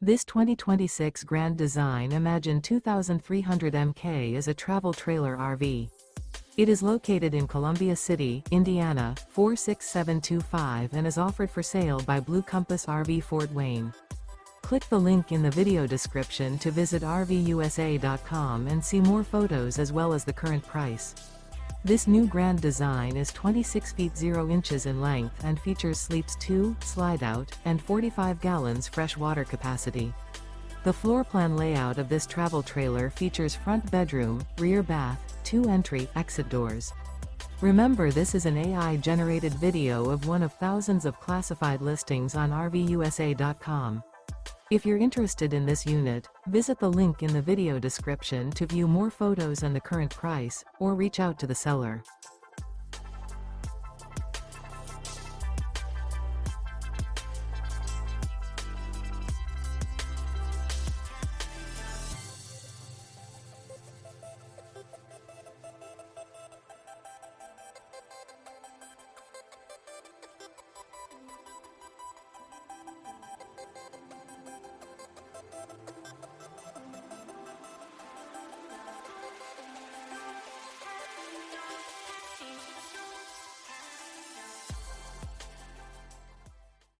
This 2026 Grand Design Imagine 2300 MK is a travel trailer RV. It is located in Columbia City, Indiana, 46725 and is offered for sale by Blue Compass RV Fort Wayne. Click the link in the video description to visit RVUSA.com and see more photos as well as the current price. This new Grand Design is 26 feet 0 inches in length and features sleeps 2, Slideout, and 45 gallons fresh water capacity. The floor plan layout of this travel trailer features front bedroom, rear bath, 2 entry/exit doors. Remember, this is an AI-generated video of one of thousands of classified listings on RVUSA.com. If you're interested in this unit, visit the link in the video description to view more photos and the current price, or reach out to the seller.